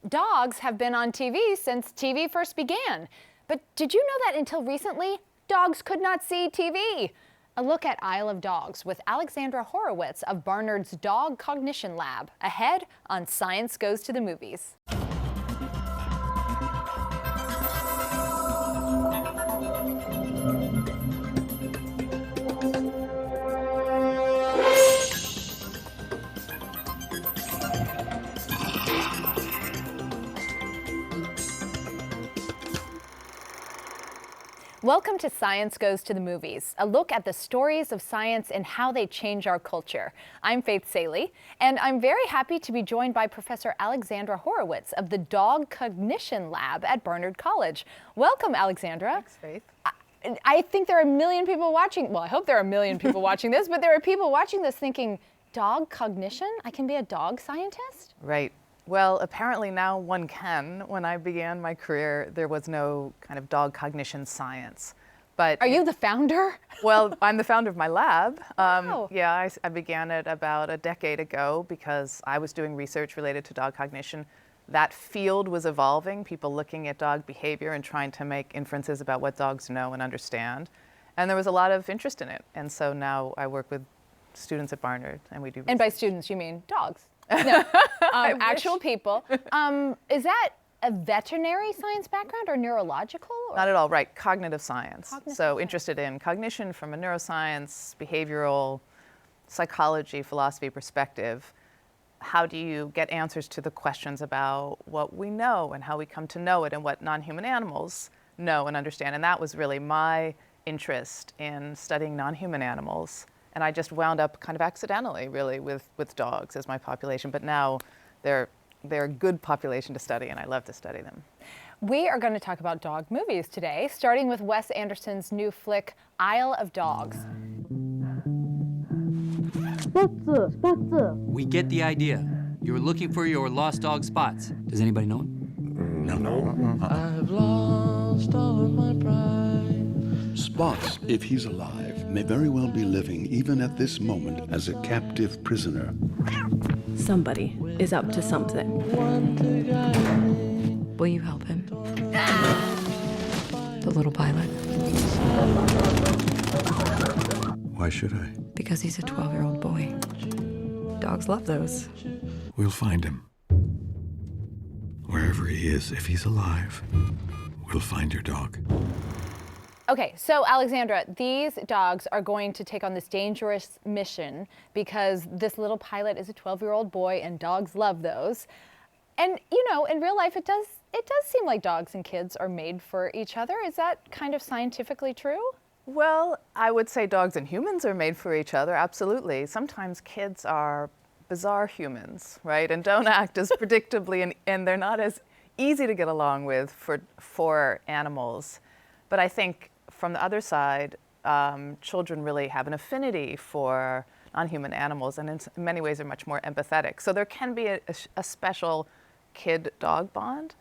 Dogs have been on TV since TV first began. But did you know that until recently, dogs could not see TV? A look at Isle of Dogs with Alexandra Horowitz of Barnard's Dog Cognition Lab, ahead on Science Goes to the Movies. Welcome to Science Goes to the Movies, a look at the stories of science and how they change our culture. I'm Faith Saley, and I'm very happy to be joined by Professor Alexandra Horowitz of the Dog Cognition Lab at Barnard College. Welcome, Alexandra. Thanks, Faith. I think there are a million people watching, well, I hope there are a million people watching this, but there are people watching this thinking, dog cognition? I can be a dog scientist? Right. Well, apparently now one can. When I began my career, there was no kind of dog cognition science. But are you the founder? Well, I'm the founder of my lab. Wow. Yeah, I began it about a decade ago because I was doing research related to dog cognition. That field was evolving, people looking at dog behavior and trying to make inferences about what dogs know and understand. And there was a lot of interest in it. And so now I work with students at Barnard and we do research. And by students, you mean dogs? No, actual people. Is that a veterinary science background or neurological? Or? Not at all, right, cognitive science. Cognitive so science. Interested in cognition from a neuroscience, behavioral, psychology, philosophy perspective. How do you get answers to the questions about what we know and how we come to know it and what non-human animals know and understand? And that was really my interest in studying non-human animals. And I just wound up kind of accidentally, really, with dogs as my population. But now they're a good population to study, and I love to study them. We are going to talk about dog movies today, starting with Wes Anderson's new flick, Isle of Dogs. We get the idea. You're looking for your lost dog Spots. Does anybody know him? No. I've lost all of my pride. Spots, if he's alive, may very well be living even at this moment as a captive prisoner. Somebody is up to something. Will you help him? The little pilot. Why should I? Because he's a 12-year-old boy. Dogs love those. We'll find him. Wherever he is, if he's alive, we'll find your dog. Okay, so Alexandra, these dogs are going to take on this dangerous mission because this little pilot is a 12-year-old boy and dogs love those. And you know, in real life it does seem like dogs and kids are made for each other. Is that kind of scientifically true? Well, I would say dogs and humans are made for each other, absolutely. Sometimes kids are bizarre humans, right? And don't act as predictably, and they're not as easy to get along with for animals. But I think from the other side, children really have an affinity for non-human animals and in many ways are much more empathetic. So there can be a special kid-dog bond.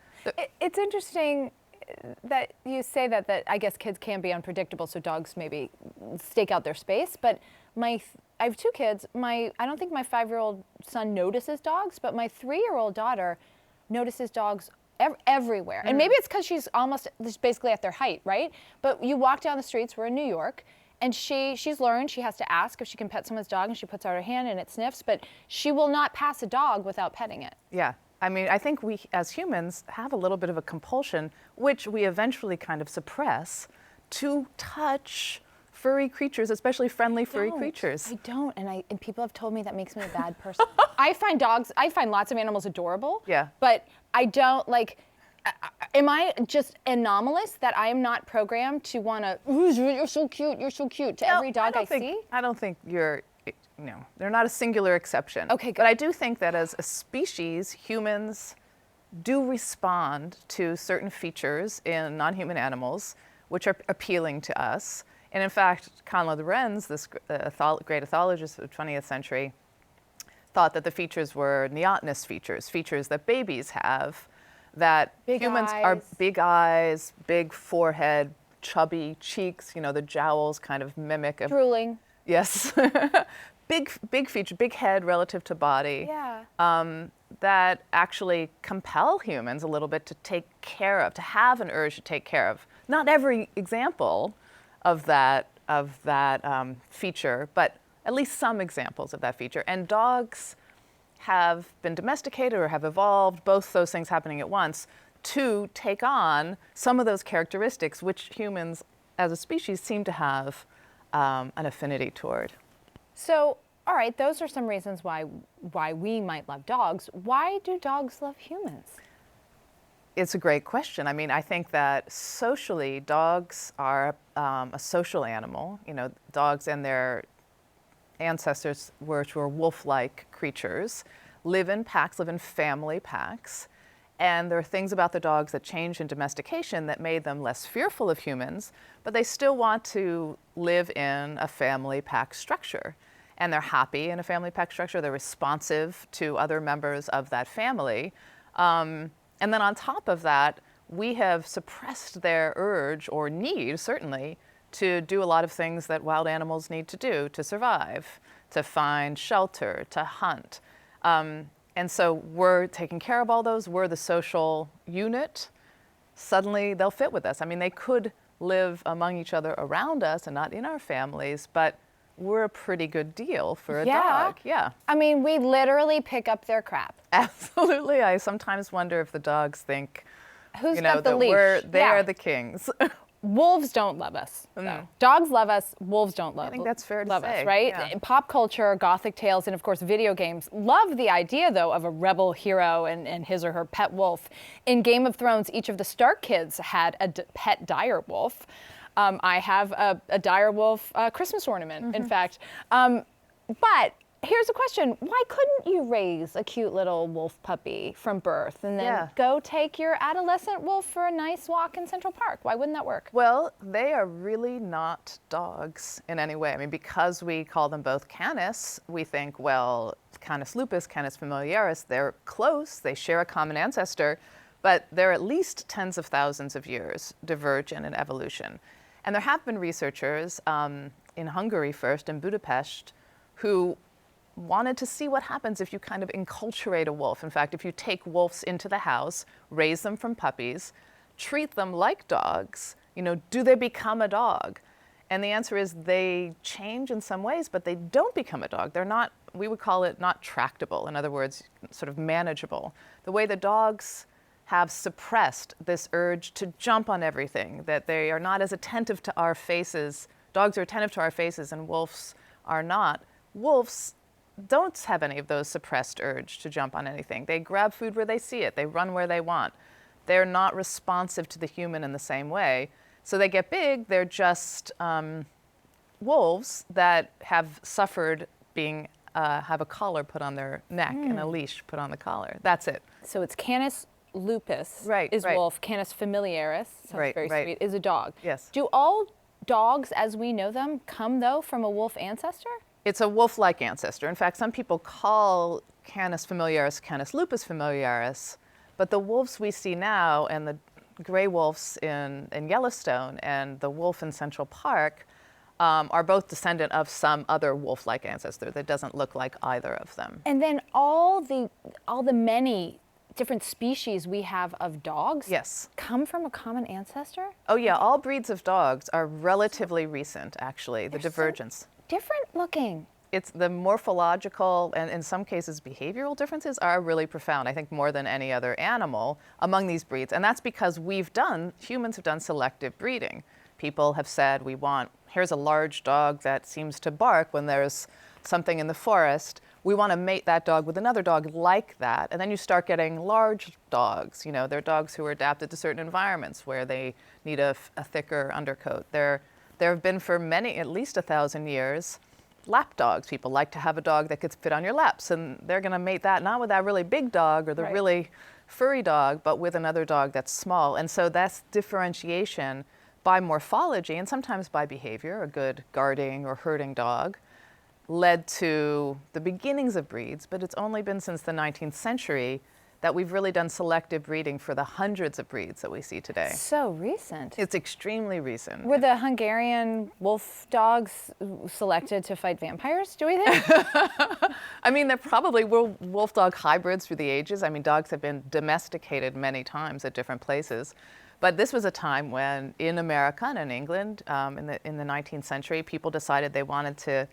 It's interesting that you say that I guess kids can be unpredictable, so dogs maybe stake out their space. But I have two kids. I don't think my 5-year-old son notices dogs, but my 3-year-old daughter notices dogs everywhere. And maybe it's because she's basically at their height, right? But you walk down the streets, we're in New York, and she's learned she has to ask if she can pet someone's dog, and she puts out her hand and it sniffs, but she will not pass a dog without petting it. Yeah. I mean, I think we as humans have a little bit of a compulsion, which we eventually kind of suppress, to touch furry creatures, especially friendly furry creatures. I don't, and people have told me that makes me a bad person. I find lots of animals adorable. Yeah. But I don't am I just anomalous that I am not programmed to want to, ooh, you're so cute to every dog I see? I don't think they're not a singular exception. Okay, good. But I do think that as a species, humans do respond to certain features in non-human animals which are appealing to us. And in fact, Conrad Lorenz, this great ethologist of the 20th century, thought that the features were neotenous features that babies have, that humans are big eyes, big forehead, chubby cheeks, the jowls kind of mimic. Drooling. Yes. big feature, big head relative to body. Yeah. That actually compel humans a little bit to take care of, to have an urge to take care of. Not every example of that feature, but at least some examples of that feature. And dogs have been domesticated or have evolved, both those things happening at once, to take on some of those characteristics which humans as a species seem to have an affinity toward. So, all right, those are some reasons why we might love dogs. Why do dogs love humans? It's a great question. I mean, I think that socially, dogs are a social animal. You know, dogs and their ancestors, which were wolf-like creatures, live in packs, live in family packs. And there are things about the dogs that changed in domestication that made them less fearful of humans, but they still want to live in a family pack structure. And they're happy in a family pack structure. They're responsive to other members of that family. And then on top of that, we have suppressed their urge or need, certainly, to do a lot of things that wild animals need to do to survive, to find shelter, to hunt. And so we're taking care of all those. We're the social unit. Suddenly, they'll fit with us. I mean, they could live among each other around us and not in our families, but we're a pretty good deal for a dog. Yeah. I mean, we literally pick up their crap. Absolutely. I sometimes wonder if the dogs think, Who's you know, got the that leash? they are the kings. Wolves don't love us. No. Dogs love us. Wolves don't love. I think that's fair to love say, us, right? yeah. Pop culture, gothic tales, and of course video games love the idea, though, of a rebel hero and his or her pet wolf. In Game of Thrones, each of the Stark kids had a pet dire wolf. I have a dire wolf Christmas ornament, in fact. But here's a question. Why couldn't you raise a cute little wolf puppy from birth and then go take your adolescent wolf for a nice walk in Central Park? Why wouldn't that work? Well, they are really not dogs in any way. I mean, because we call them both Canis, we think, well, Canis lupus, Canis familiaris, they're close, they share a common ancestor, but they're at least tens of thousands of years divergent in evolution. And there have been researchers in Hungary first, in Budapest, who wanted to see what happens if you kind of enculturate a wolf. In fact, if you take wolves into the house, raise them from puppies, treat them like dogs, you know, do they become a dog? And the answer is they change in some ways, but they don't become a dog. They're not, we would call it not tractable. In other words, sort of manageable. The way the dogs have suppressed this urge to jump on everything, that they are not as attentive to our faces. Dogs are attentive to our faces and wolves are not. Wolves don't have any of those suppressed urge to jump on anything. They grab food where they see it. They run where they want. They're not responsive to the human in the same way. So they get big. They're just wolves that have suffered being, have a collar put on their neck and a leash put on the collar. That's it. So it's Canis lupus is right. wolf. Canis familiaris, sounds very sweet, is a dog. Yes. Do all dogs, as we know them, come, though, from a wolf ancestor? It's a wolf-like ancestor. In fact, some people call Canis familiaris Canis lupus familiaris, but the wolves we see now and the gray wolves in Yellowstone and the wolf in Central Park are both descendant of some other wolf-like ancestor that doesn't look like either of them. And then all the many different species we have of dogs come from a common ancestor? Oh yeah, all breeds of dogs are relatively recent, actually, the divergence. So different looking. It's the morphological and in some cases behavioral differences are really profound, I think more than any other animal among these breeds. And that's because humans have done selective breeding. People have said, here's a large dog that seems to bark when there's something in the forest. We want to mate that dog with another dog like that. And then you start getting large dogs. You know, they're dogs who are adapted to certain environments where they need a thicker undercoat. There have been for at least 1,000 years, lap dogs. People like to have a dog that could fit on your laps, and they're going to mate that not with that really big dog or the really furry dog, but with another dog that's small. And so that's differentiation by morphology and sometimes by behavior. A good guarding or herding dog led to the beginnings of breeds, but it's only been since the 19th century that we've really done selective breeding for the hundreds of breeds that we see today. So recent. It's extremely recent. Were the Hungarian wolf dogs selected to fight vampires, do we think? I mean, there probably were wolf dog hybrids through the ages. I mean, dogs have been domesticated many times at different places. But this was a time when in America and in England, in the 19th century, people decided they wanted to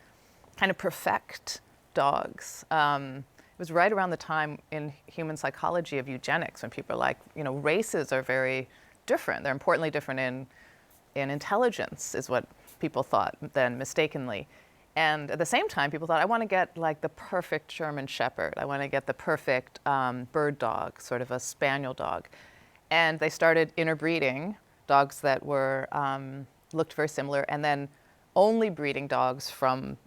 kind of perfect dogs. It was right around the time in human psychology of eugenics when people are like, you know, races are very different. They're importantly different in intelligence, is what people thought then mistakenly. And at the same time, people thought, I want to get like the perfect German Shepherd. I want to get the perfect bird dog, sort of a spaniel dog. And they started interbreeding dogs that were looked very similar, and then only breeding dogs from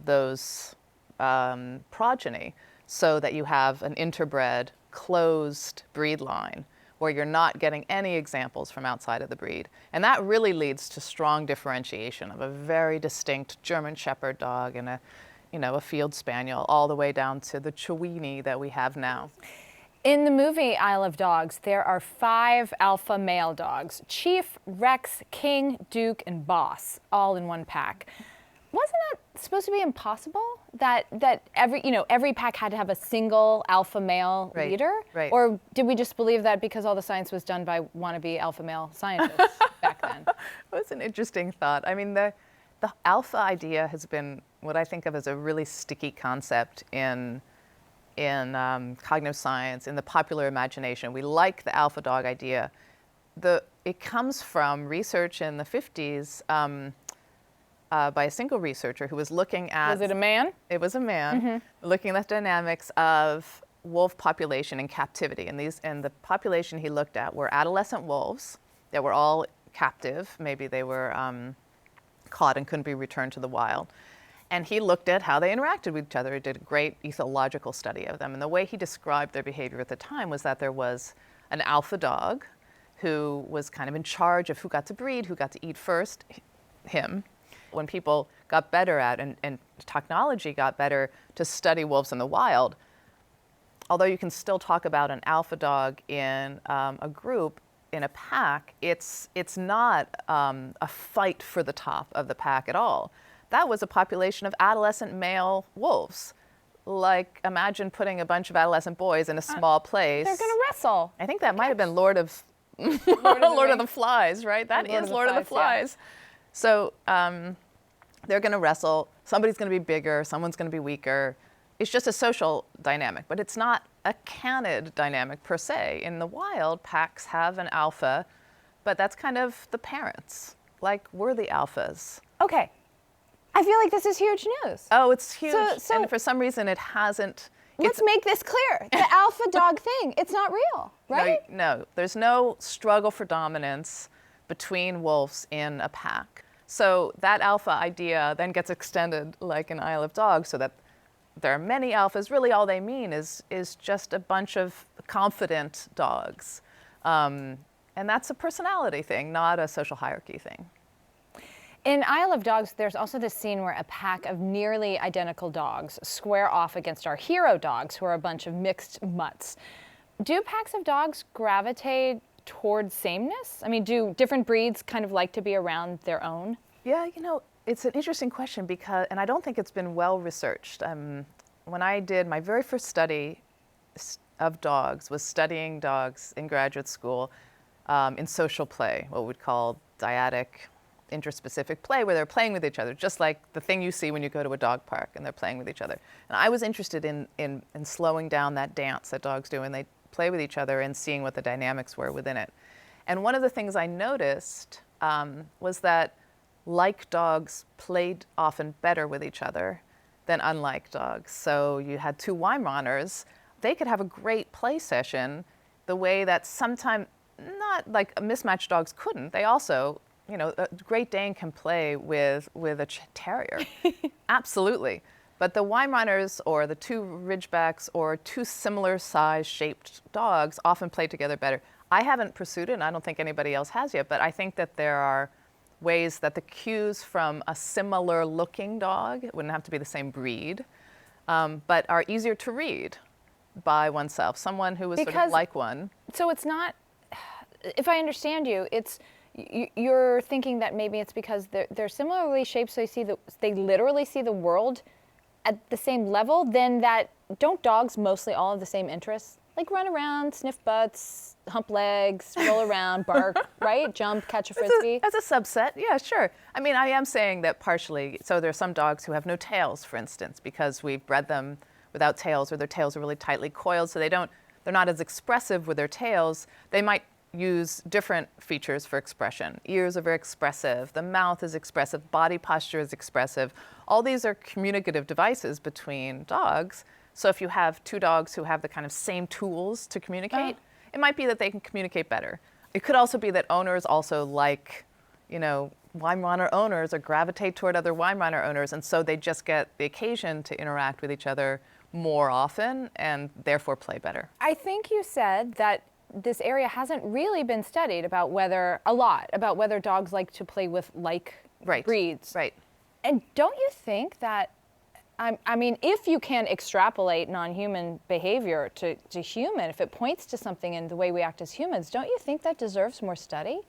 those progeny, so that you have an interbred, closed breed line where you're not getting any examples from outside of the breed. And that really leads to strong differentiation of a very distinct German Shepherd dog and a field spaniel, all the way down to the Chiweenie that we have now. In the movie Isle of Dogs, there are 5 alpha male dogs: Chief, Rex, King, Duke, and Boss, all in one pack. Wasn't that supposed to be impossible? That every pack had to have a single alpha male leader? Right. Or did we just believe that because all the science was done by wannabe alpha male scientists back then? That's an interesting thought. I mean, the alpha idea has been what I think of as a really sticky concept in cognitive science, in the popular imagination. We like the alpha dog idea. It comes from research in the 50s by a single researcher who was looking at... Was it a man? It was a man, looking at the dynamics of wolf population in captivity. And the population he looked at were adolescent wolves that were all captive. Maybe they were caught and couldn't be returned to the wild. And he looked at how they interacted with each other. He did a great ethological study of them. And the way he described their behavior at the time was that there was an alpha dog who was kind of in charge of who got to breed, who got to eat first, him. When people got better at, and technology got better to study wolves in the wild, although you can still talk about an alpha dog in a group, in a pack, it's not a fight for the top of the pack at all. That was a population of adolescent male wolves. Like, imagine putting a bunch of adolescent boys in a small place. They're going to wrestle. I think that might have been Lord of the Flies, right? That is Lord of the Flies. Yeah. So they're going to wrestle. Somebody's going to be bigger. Someone's going to be weaker. It's just a social dynamic, but it's not a canid dynamic per se. In the wild, packs have an alpha, but that's kind of the parents. Like, we're the alphas. Okay. I feel like this is huge news. Oh, it's huge. So and for some reason, it hasn't. Let's make this clear. The alpha dog thing, it's not real, right? No, there's no struggle for dominance between wolves in a pack. So that alpha idea then gets extended like an Isle of Dogs, so that there are many alphas. Really all they mean is just a bunch of confident dogs. And that's a personality thing, not a social hierarchy thing. In Isle of Dogs, there's also this scene where a pack of nearly identical dogs square off against our hero dogs, who are a bunch of mixed mutts. Do packs of dogs gravitate towards sameness? I mean, do different breeds kind of like to be around their own? Yeah, it's an interesting question and I don't think it's been well researched. When I did my very first study of dogs was studying dogs in graduate school in social play, what we'd call dyadic interspecific play, where they're playing with each other, just like the thing you see when you go to a dog park and they're playing with each other. And I was interested in slowing down that dance that dogs do, and they play with each other, and seeing what the dynamics were within it. And one of the things I noticed was that like dogs played often better with each other than unlike dogs. So you had 2 Weimaraners, they could have a great play session the way that sometimes, not like mismatched dogs couldn't. They also, a Great Dane can play with a terrier, absolutely. But the Weimaraners or the 2 Ridgebacks or 2 similar size shaped dogs often play together better. I haven't pursued it, and I don't think anybody else has yet, but I think that there are ways that the cues from a similar looking dog, it wouldn't have to be the same breed, but are easier to read by oneself, someone who was sort of Because- like one. So it's not, if I understand you, you're thinking that maybe it's because they're similarly shaped, so they literally see the world at the same level. Then don't dogs mostly all have the same interests? Like run around, sniff butts, hump legs, roll around, bark, right? Jump, catch a frisbee. As a subset, yeah, sure. I mean, I am saying that partially. So there are some dogs who have no tails, for instance, because we've bred them without tails, or their tails are really tightly coiled, so they're not as expressive with their tails. They might use different features for expression. Ears are very expressive, the mouth is expressive, body posture is expressive. All these are communicative devices between dogs. So if you have two dogs who have the kind of same tools to communicate, it might be that they can communicate better. It could also be that owners also like, Weimaraner owners or gravitate toward other Weimaraner owners, and so they just get the occasion to interact with each other more often and therefore play better. I think you said that this area hasn't really been studied about whether dogs like to play with breeds. Right. And don't you think that, I mean, if you can extrapolate non-human behavior to human, if it points to something in the way we act as humans, don't you think that deserves more study?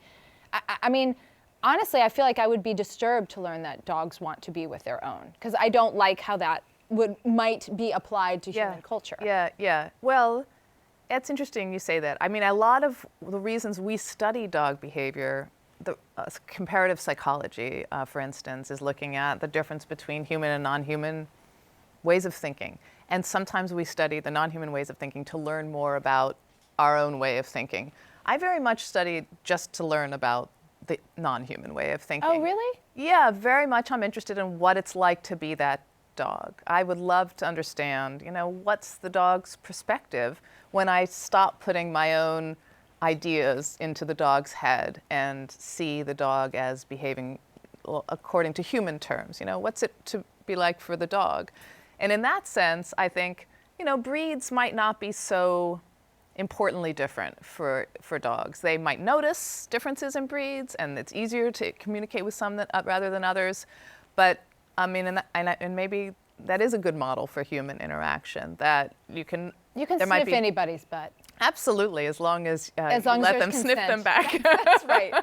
I mean, honestly, I feel like I would be disturbed to learn that dogs want to be with their own, because I don't like how that might be applied to human culture. Yeah. Well, it's interesting you say that. I mean, a lot of the reasons we study dog behavior, the comparative psychology, for instance, is looking at the difference between human and non-human ways of thinking. And sometimes we study the non-human ways of thinking to learn more about our own way of thinking. I very much studied just to learn about the non-human way of thinking. Oh, really? Yeah, very much. I'm interested in what it's like to be that dog. I would love to understand, what's the dog's perspective when I stop putting my own ideas into the dog's head and see the dog as behaving according to human terms. What's it to be like for the dog? And in that sense, I think, breeds might not be so importantly different for dogs. They might notice differences in breeds, and it's easier to communicate with some rather than others. But I mean, and maybe that is a good model for human interaction, that you can sniff anybody's butt. Absolutely, as long as you there's let them sniff consent. them back. That's right.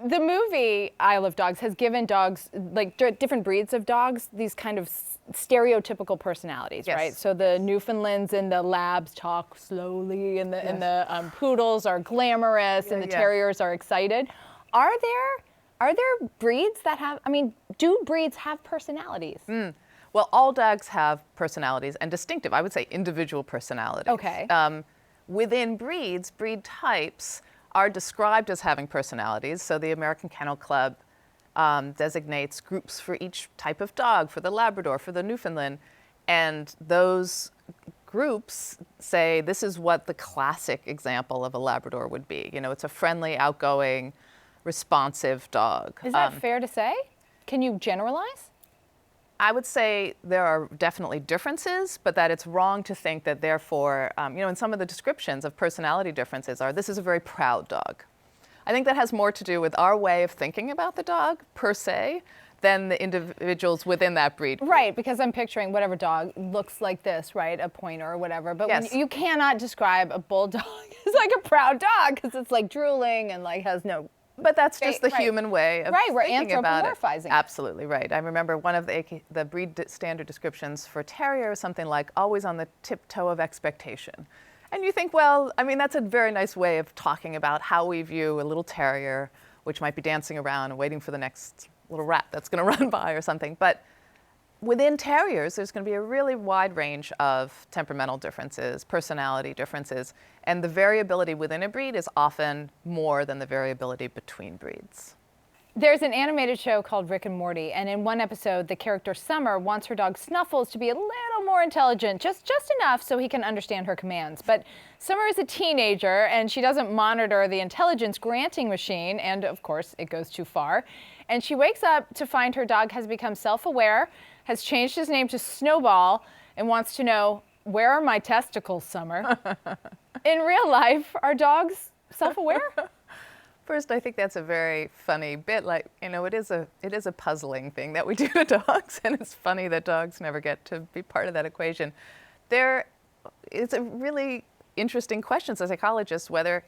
The movie Isle of Dogs has given dogs, like different breeds of dogs, these kind of stereotypical personalities, Yes. right? So the Newfoundlands and the Labs talk slowly, and the poodles are glamorous, and the terriers are excited. Are there breeds that have? I mean, do breeds have personalities? Well, all dogs have personalities, and distinctive, I would say individual personalities. Okay. Within breeds, breed types are described as having personalities. So the American Kennel Club designates groups for each type of dog, for the Labrador, for the Newfoundland, and those groups say this is what the classic example of a Labrador would be. It's a friendly, outgoing, responsive dog. Is that fair to say? Can you generalize? I would say there are definitely differences, but that it's wrong to think that therefore, in some of the descriptions of personality differences this is a very proud dog. I think that has more to do with our way of thinking about the dog, per se, than the individuals within that breed. Right, because I'm picturing whatever dog looks like this, right? A pointer or whatever. But Yes. when you cannot describe a bulldog as like a proud dog, because it's like drooling and like has no. But that's just the Right. human way of Right, we're thinking about it. anthropomorphizing it. Absolutely right. I remember one of the breed standard descriptions for terrier was something like always on the tiptoe of expectation. And you think, well, I mean, that's a very nice way of talking about how we view a little terrier, which might be dancing around and waiting for the next little rat that's going to run by or something. But within terriers, there's going to be a really wide range of temperamental differences, personality differences, and the variability within a breed is often more than the variability between breeds. There's an animated show called Rick and Morty, and in one episode, the character Summer wants her dog Snuffles to be a little more intelligent, just enough so he can understand her commands. But Summer is a teenager, and she doesn't monitor the intelligence granting machine, and of course, it goes too far. And she wakes up to find her dog has become self-aware, has changed his name to Snowball, and wants to know, where are my testicles, Summer? In real life, are dogs self-aware? First, I think that's a very funny bit. Like, it is a puzzling thing that we do to dogs, and it's funny that dogs never get to be part of that equation. They're it's a really interesting question as a psychologist whether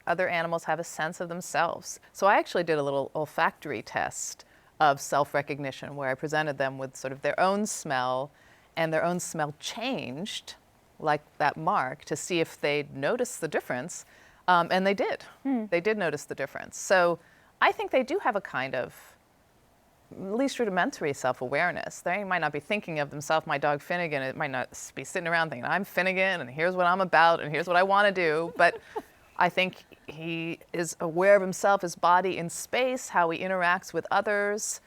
other animals have a sense of themselves. So I actually did a little olfactory test of self-recognition where I presented them with sort of their own smell, and their own smell changed, like that mark, to see if they'd notice the difference. And they did. They did notice the difference. So I think they do have a kind of at least rudimentary self-awareness. They might not be thinking of themselves, my dog Finnegan, it might not be sitting around thinking, I'm Finnegan, and here's what I'm about, and here's what I want to do. But I think he is aware of himself, his body in space, how he interacts with others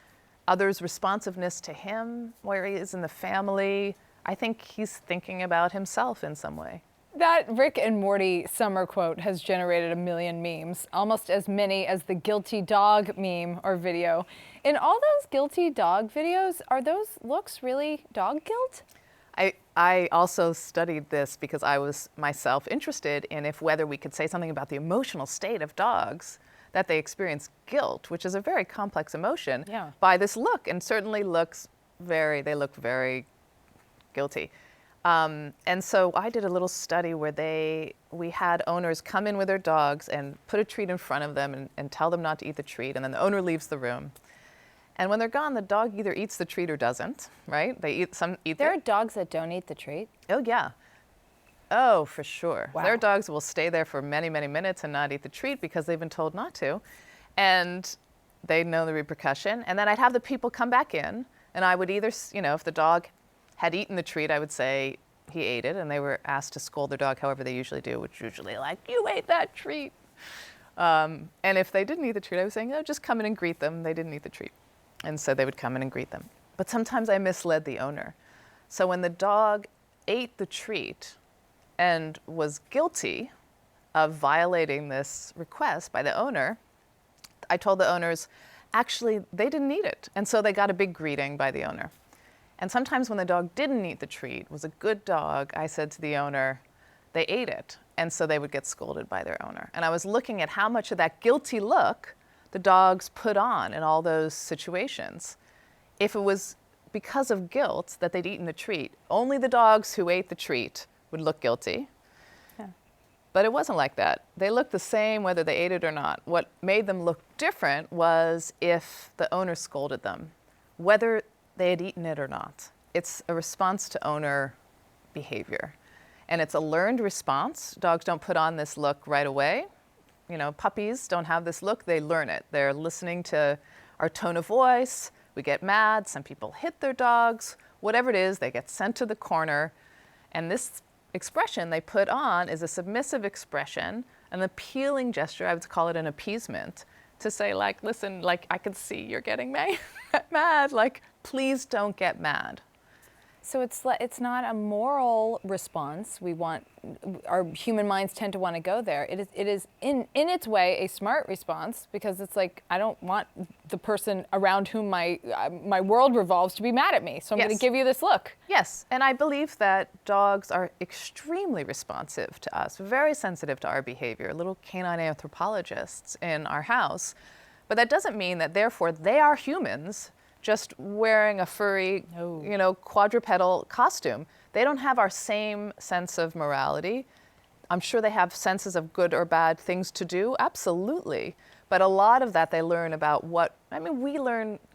responsiveness to him, where he is in the family. I think he's thinking about himself in some way. That Rick and Morty summer quote has generated a million memes, almost as many as the guilty dog meme or video. In all those guilty dog videos, are those looks really dog guilt? I also studied this because I was myself interested in whether we could say something about the emotional state of dogs, that they experience guilt, which is a very complex emotion, by this look, and certainly they look very guilty. And so I did a little study where we had owners come in with their dogs and put a treat in front of them and tell them not to eat the treat, and then the owner leaves the room. And when they're gone, the dog either eats the treat or doesn't, right? There are dogs that don't eat the treat? Oh, yeah. Oh, for sure. Wow. There are dogs that will stay there for many, many minutes and not eat the treat because they've been told not to. And they know the repercussion. And then I'd have the people come back in, and I would either, if the dog had eaten the treat, I would say he ate it, and they were asked to scold their dog however they usually do, which usually like, you ate that treat. And if they didn't eat the treat, I was saying, oh, just come in and greet them. They didn't eat the treat. And so they would come in and greet them. But sometimes I misled the owner. So when the dog ate the treat and was guilty of violating this request by the owner, I told the owners, actually, they didn't eat it. And so they got a big greeting by the owner. And sometimes when the dog didn't eat the treat, was a good dog, I said to the owner, they ate it. And so they would get scolded by their owner. And I was looking at how much of that guilty look the dogs put on in all those situations. If it was because of guilt that they'd eaten the treat, only the dogs who ate the treat would look guilty. Yeah. But it wasn't like that. They looked the same whether they ate it or not. What made them look different was if the owner scolded them, whether they had eaten it or not. It's a response to owner behavior. And it's a learned response. Dogs don't put on this look right away. Puppies don't have this look, they learn it. They're listening to our tone of voice. We get mad, some people hit their dogs, whatever it is, they get sent to the corner. And this expression they put on is a submissive expression, an appealing gesture, I would call it an appeasement, to say like, listen, like I can see you're getting mad, like please don't get mad. So it's not a moral response. Our human minds tend to want to go there. It is in its way a smart response, because it's like, I don't want the person around whom my world revolves to be mad at me. So I'm going to give you this look. Yes, and I believe that dogs are extremely responsive to us, very sensitive to our behavior, little canine anthropologists in our house. But that doesn't mean that therefore they are humans just wearing a furry, quadrupedal costume. They don't have our same sense of morality. I'm sure they have senses of good or bad things to do, absolutely. But a lot of that they learn about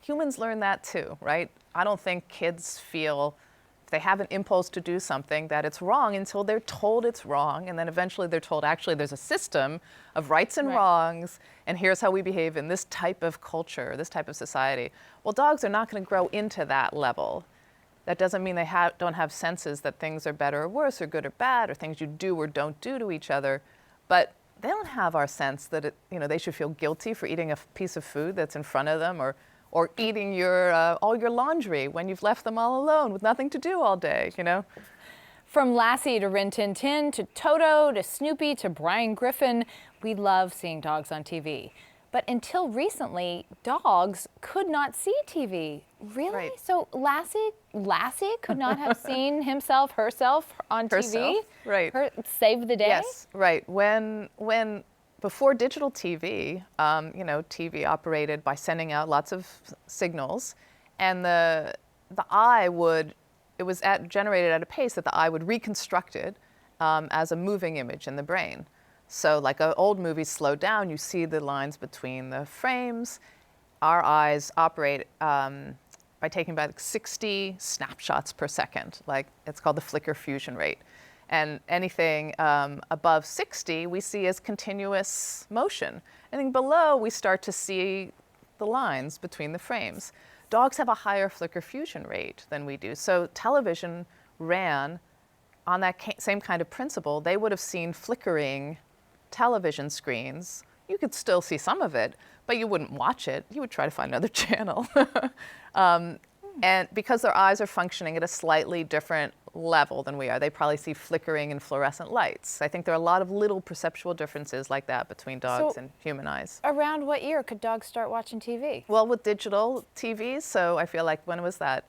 humans learn that too, right? I don't think kids feel, if they have an impulse to do something, that it's wrong until they're told it's wrong. And then eventually they're told, actually, there's a system of rights and wrongs, and here's how we behave in this type of culture, this type of society. Well, dogs are not going to grow into that level. That doesn't mean they don't have senses that things are better or worse or good or bad or things you do or don't do to each other. But they don't have our sense that they should feel guilty for eating a piece of food that's in front of them, or eating all your laundry when you've left them all alone with nothing to do all day, From Lassie to Rin Tin Tin to Toto to Snoopy to Brian Griffin, we love seeing dogs on TV. But until recently, dogs could not see TV. Really? Right. So Lassie could not have seen herself on TV? Right. Save the day? Yes, right. When before digital TV, TV operated by sending out lots of signals, and the eye generated at a pace that the eye would reconstruct it as a moving image in the brain. So like an old movie slowed down, you see the lines between the frames. Our eyes operate by taking about 60 snapshots per second. Like it's called the flicker fusion rate. And anything above 60 we see as continuous motion. Anything below, we start to see the lines between the frames. Dogs have a higher flicker fusion rate than we do. So television ran on that same kind of principle. They would have seen flickering television screens. You could still see some of it, but you wouldn't watch it. You would try to find another channel. And because their eyes are functioning at a slightly different level than we are, they probably see flickering and fluorescent lights. I think there are a lot of little perceptual differences like that between dogs and human eyes. Around what year could dogs start watching TV? Well, with digital TVs, so I feel like, when was that?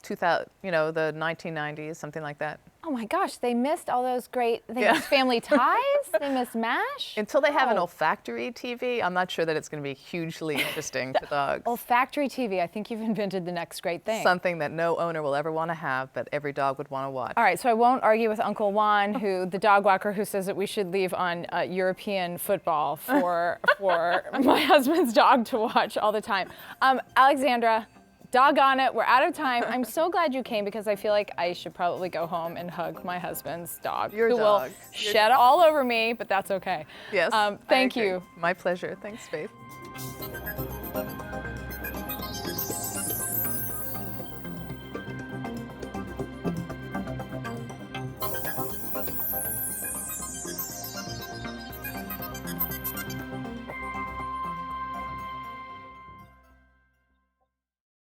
2000, the 1990s, something like that. Oh my gosh, they missed all those great, they missed Family Ties, they missed MASH. Until they have an olfactory TV, I'm not sure that it's going to be hugely interesting to dogs. Olfactory TV, I think you've invented the next great thing. Something that no owner will ever want to have, but every dog would want to watch. All right, so I won't argue with Uncle Juan, the dog walker, who says that we should leave on European football for my husband's dog to watch all the time. Alexandra, doggone it, we're out of time. I'm so glad you came because I feel like I should probably go home and hug my husband's dog. Your who dog. will shed all over me, but that's okay. Yes. Thank you. My pleasure. Thanks, Faith.